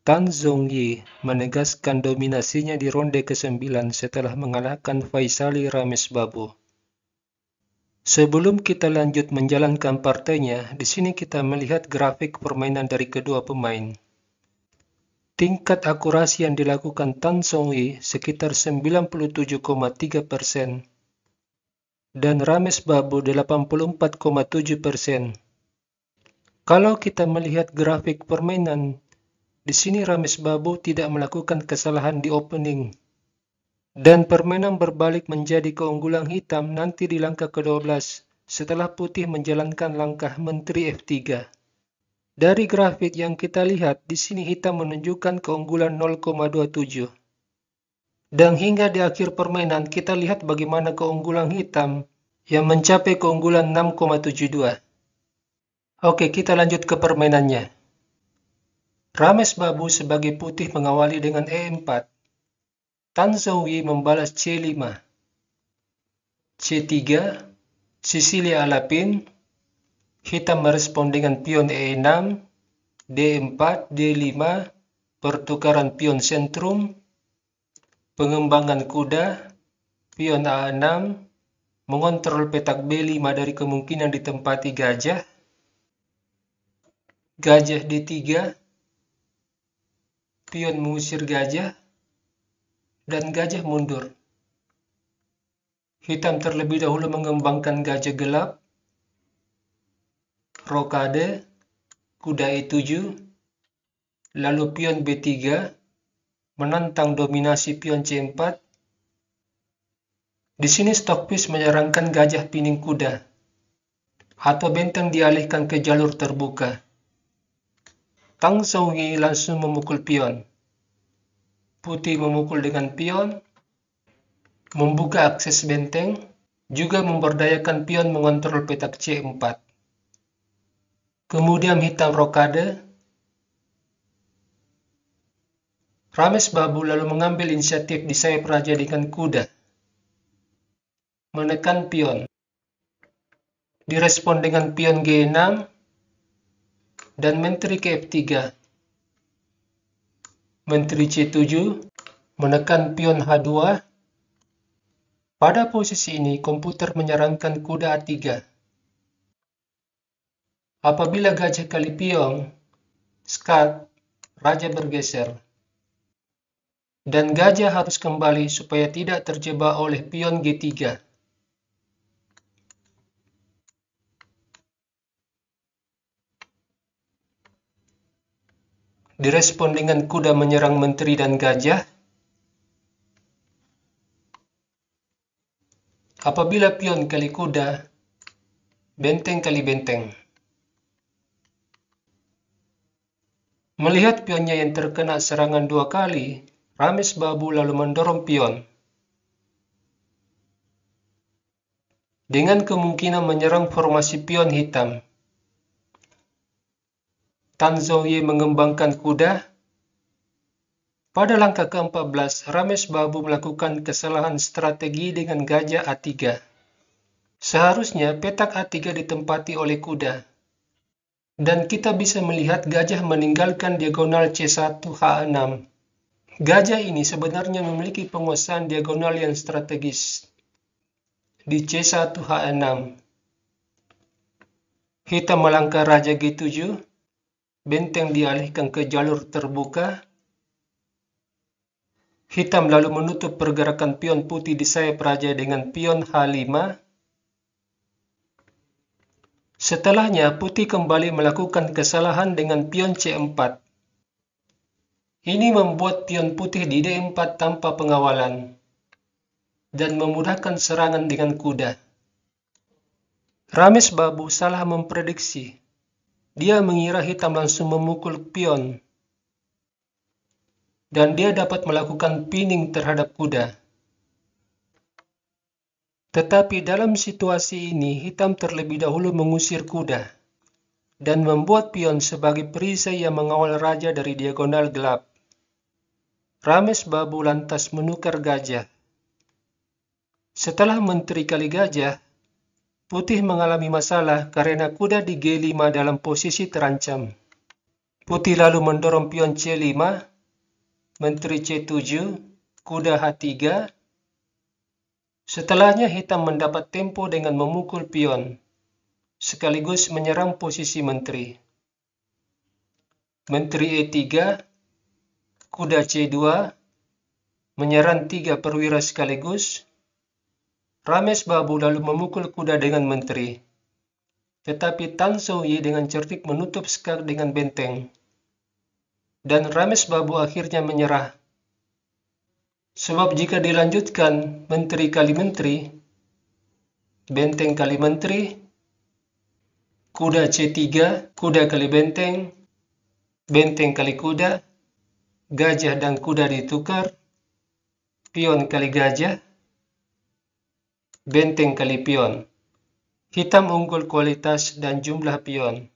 Tan Zhongyi menegaskan dominasinya di ronde ke-9 setelah mengalahkan Faisali Rames Babu. Sebelum kita lanjut menjalankan partainya, di sini kita melihat grafik permainan dari kedua pemain. Tingkat akurasi yang dilakukan Tan Zhongyi sekitar 97,3% dan Rames Babu 84,7%. Kalau kita melihat grafik permainan, di sini Rames Babu tidak melakukan kesalahan di opening. Dan permainan berbalik menjadi keunggulan hitam nanti di langkah ke-12 setelah putih menjalankan langkah menteri F3. Dari grafik yang kita lihat, di sini hitam menunjukkan keunggulan 0,27. Dan hingga di akhir permainan kita lihat bagaimana keunggulan hitam yang mencapai keunggulan 6,72. Oke, kita lanjut ke permainannya. Rames Babu sebagai putih mengawali dengan E4. Tan Zhongyi membalas C5, C3, Sicilia Alapin, hitam merespon dengan pion E6, D4, D5, pertukaran pion sentrum, pengembangan kuda, pion A6, mengontrol petak B5 dari kemungkinan ditempati gajah, gajah D3, pion mengusir gajah, dan gajah mundur. Hitam terlebih dahulu mengembangkan gajah gelap, rokade, kuda E7, lalu pion B3, menantang dominasi pion C4. Di sini Stockfish menyarankan gajah pining kuda, atau benteng dialihkan ke jalur terbuka. Tan Zhongyi langsung memukul pion. Putih memukul dengan pion, membuka akses benteng, juga memberdayakan pion mengontrol petak C4. Kemudian hitam rokade. Rames Babu lalu mengambil inisiatif di sayap raja dengan kuda. Menekan pion. Direspon dengan pion G6 dan menteri ke F3. Menteri C7 menekan pion H2. Pada posisi ini komputer menyarankan kuda A3. Apabila gajah kali pion, skat, raja bergeser. Dan gajah harus kembali supaya tidak terjebak oleh pion G3. Direspon dengan kuda menyerang menteri dan gajah. Apabila pion kali kuda, benteng kali benteng. Melihat pionnya yang terkena serangan 2 kali, Rames Babu lalu mendorong pion. Dengan kemungkinan menyerang formasi pion hitam. Tan Zhongyi mengembangkan kuda. Pada langkah ke-14, Rames Babu melakukan kesalahan strategi dengan gajah A3. Seharusnya petak A3 ditempati oleh kuda. Dan kita bisa melihat gajah meninggalkan diagonal C1 H6. Gajah ini sebenarnya memiliki penguasaan diagonal yang strategis di C1 H6. Hitam melangkah raja G7, benteng dialihkan ke jalur terbuka. Hitam lalu menutup pergerakan pion putih di sayap raja dengan pion H5. Setelahnya, putih kembali melakukan kesalahan dengan pion C4. Ini membuat pion putih di D4 tanpa pengawalan dan memudahkan serangan dengan kuda. Rames Babu salah memprediksi. Dia mengira hitam langsung memukul pion dan dia dapat melakukan pinning terhadap kuda. Tetapi dalam situasi ini, hitam terlebih dahulu mengusir kuda dan membuat pion sebagai perisai yang mengawal raja dari diagonal gelap. Rames Babu lantas menukar gajah. Setelah menteri kali gajah, putih mengalami masalah karena kuda di G5 dalam posisi terancam. Putih lalu mendorong pion C5, menteri C7, kuda H3. Setelahnya hitam mendapat tempo dengan memukul pion, sekaligus menyerang posisi menteri. Menteri E3, kuda C2, menyerang 3 perwira sekaligus. Rames Babu lalu memukul kuda dengan menteri. Tetapi Tan Shou Yi dengan cerdik menutup skak dengan benteng. Dan Rames Babu akhirnya menyerah. Sebab jika dilanjutkan menteri kali menteri, benteng kali menteri, kuda C3, kuda kali benteng, benteng kali kuda, gajah dan kuda ditukar, pion kali gajah, benteng kali pion. Hitam unggul kualitas dan jumlah pion.